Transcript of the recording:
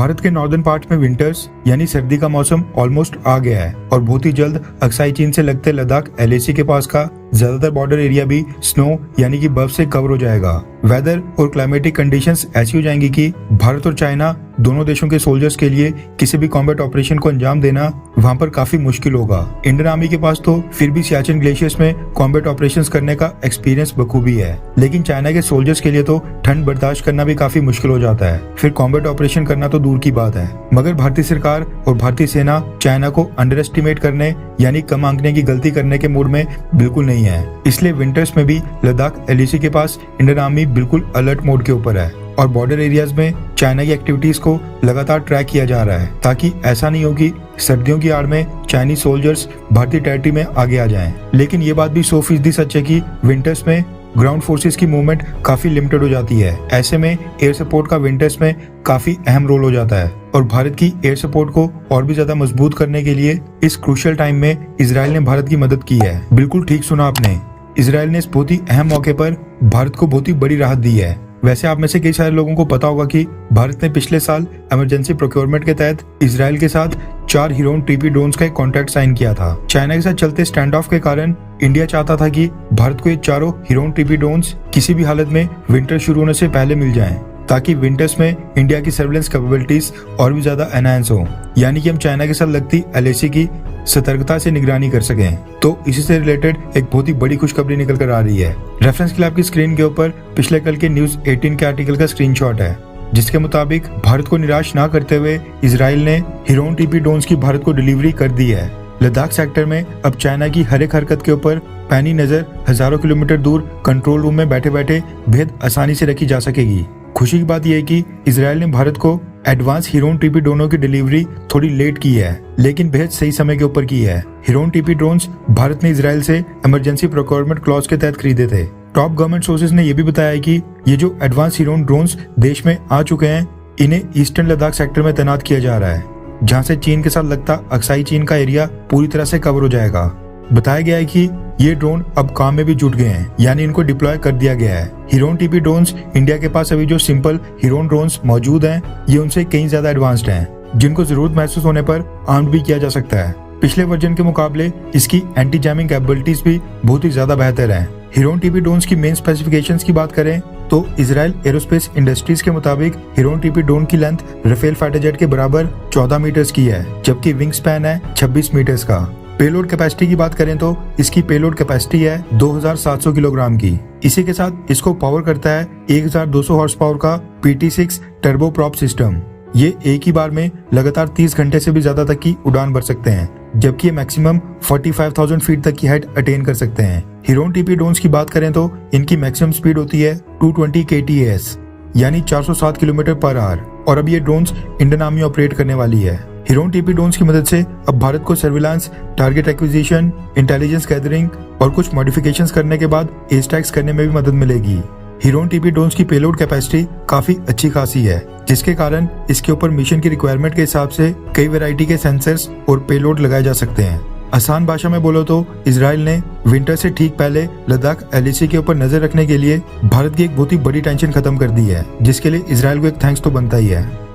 भारत के northern part में winters यानी सर्दी का मौसम ऑलमोस्ट आ गया है और बहुत ही जल्द अक्साई चीन से लगते लद्दाख एलएसी के पास का ज्यादातर बॉर्डर एरिया भी स्नो यानी कि बर्फ से कवर हो जाएगा। वेदर और क्लाइमेटिक कंडीशंस ऐसी हो जाएंगी कि भारत और चाइना दोनों देशों के सोल्जर्स के लिए किसी भी कॉम्बैट ऑपरेशन को अंजाम देना वहां पर काफी मुश्किल होगा। इंडियन आर्मी के पास तो फिर भी सियाचिन ग्लेशियर्स में कॉम्बैट ऑपरेशंस करने का एक्सपीरियंस बखूबी है, लेकिन चाइना के सोल्जर्स के लिए तो ठंड बर्दाश्त करना भी काफी मुश्किल हो जाता है, फिर कॉम्बैट ऑपरेशन करना तो दूर की बात है। मगर भारतीय सरकार और भारतीय सेना चाइना को अंडर एस्टिमेट करने यानी कम आंकने की गलती करने के मूड में बिल्कुल नहीं है। इसलिए विंटर्स में भी लद्दाख एलएसी के पास इंडियन आर्मी बिल्कुल अलर्ट मोड के ऊपर है और बॉर्डर एरियाज में चाइना की एक्टिविटीज को लगातार ट्रैक किया जा रहा है, ताकि ऐसा नहीं हो कि सर्दियों की आड़ में चाइनीज सोल्जर्स भारतीय टेरिटरी में आगे आ जाएं। लेकिन ये बात भी 100% सच है कि विंटर्स में ग्राउंड फोर्सेस की मूवमेंट काफी लिमिटेड हो जाती है। ऐसे में एयर सपोर्ट का विंटर्स में काफी अहम रोल हो जाता है और भारत की एयर सपोर्ट को और भी ज्यादा मजबूत करने के लिए इस क्रूशियल टाइम में इजराइल ने भारत की मदद की है। बिल्कुल ठीक सुना आपने, इजराइल ने इस बहुत ही अहम मौके पर भारत को बहुत ही बड़ी राहत दी है। वैसे आप में से कई सारे लोगों को पता होगा कि भारत ने पिछले साल इमरजेंसी प्रोक्योरमेंट के तहत इजराइल के साथ 4 हिरोन टीपी ड्रोन्स का एक कॉन्ट्रैक्ट साइन किया था। चाइना के साथ चलते स्टैंड ऑफ के कारण इंडिया चाहता था कि भारत को ये चारों हिरोन टीपी ड्रोन्स किसी भी हालत में विंटर शुरू होने से पहले मिल जाएं, ताकि विंटर्स में इंडिया की सर्विलेंस कैपेबिलिटीज और भी ज्यादा एनहांस हो, यानी कि हम चाइना के साथ लगती एलएसी की सतर्कता से निगरानी कर सकें। तो इसी से रिलेटेड एक बहुत ही बड़ी खुशखबरी निकल कर आ रही है। रेफरेंस के लिए आपकी स्क्रीन के ऊपर पिछले कल के न्यूज 18 के आर्टिकल का स्क्रीनशॉट है, जिसके मुताबिक भारत को निराश न करते हुए इजराइल ने हिरोन टीपी ड्रोन्स की भारत को डिलीवरी कर दी है। लद्दाख सेक्टर में अब चाइना की हर एक हरकत के ऊपर पैनी नजर हजारों किलोमीटर दूर कंट्रोल रूम में बैठे बैठे बेहद आसानी से रखी जा सकेगी। खुशी की बात यह है कि इजराइल ने भारत को एडवांस हिरोन टीपी ड्रोनों की डिलीवरी थोड़ी लेट की है, लेकिन बेहद सही समय के ऊपर की है। हिरोन टीपी ड्रोन्स भारत ने इजराइल से इमरजेंसी प्रोक्योरमेंट क्लॉज के तहत खरीदे थे। टॉप गवर्नमेंट सोर्सेज ने यह भी बताया है कि ये जो एडवांस हिरोन ड्रोन्स देश में आ चुके हैं, इन्हें ईस्टर्न लद्दाख सेक्टर में तैनात किया जा रहा है, जहाँ से चीन के साथ लगता अक्साई चीन का एरिया पूरी तरह से कवर हो जाएगा। बताया गया है कि ये ड्रोन अब काम में भी जुट गए हैं, यानी इनको डिप्लॉय कर दिया गया है। हिरोन टीपी ड्रोन्स इंडिया के पास अभी जो सिंपल हिरोन ड्रोन्स मौजूद हैं, ये उनसे कहीं ज्यादा एडवांस्ड हैं, जिनको जरूरत महसूस होने पर आर्म्ड भी किया जा सकता है। पिछले वर्जन के मुकाबले इसकी एंटी जैमिंग कैपेबिलिटीज भी बहुत ही ज्यादा बेहतर है। हिरोन टीपी ड्रोन्स की मेन स्पेसिफिकेशंस की बात करें तो इजराइल एरोस्पेस इंडस्ट्रीज के मुताबिक हिरोन टीपी ड्रोन की लेंथ राफेल फाइटर जेट के बराबर 14 मीटर्स की है, जबकि विंग स्पैन है 26 मीटर्स का। पेलोड कैपेसिटी की बात करें तो इसकी पेलोड कैपेसिटी है 2700 किलोग्राम की। इसी के साथ इसको पावर करता है 1200 हॉर्स पावर का PT6 टर्बो प्रॉप सिस्टम। ये एक ही बार में लगातार 30 घंटे से भी ज्यादा तक की उड़ान भर सकते हैं, जबकि ये मैक्सिमम 45,000 फीट तक की हाइट अटेन कर सकते हैं। हिरोन टीपी ड्रोन्स की बात करें तो इनकी मैक्सिमम स्पीड होती है 220 kts यानी 407 किलोमीटर पर आवर, और अब ये ड्रोन्स इंडियन आर्मी ऑपरेट करने वाली है। हिरोन टीपी ड्रोन्स की मदद से अब भारत को surveillance, target acquisition, intelligence gathering और कुछ मॉडिफिकेशंस करने के बाद एयर स्ट्राइक्स करने में भी मदद मिलेगी। हिरोन टीपी ड्रोन्स की पेलोड कैपेसिटी काफी अच्छी खासी है, जिसके कारण इसके ऊपर मिशन की रिक्वायरमेंट के हिसाब से कई वैरायटी के सेंसर्स और पेलोड लगाए जा सकते हैं। आसान भाषा में बोलो तो इजराइल ने विंटर से ठीक पहले लद्दाख एलएसी के ऊपर नजर रखने के लिए भारत की एक बहुत ही बड़ी टेंशन खत्म कर दी है, जिसके लिए इजराइल को एक थैंक्स तो बनता ही है।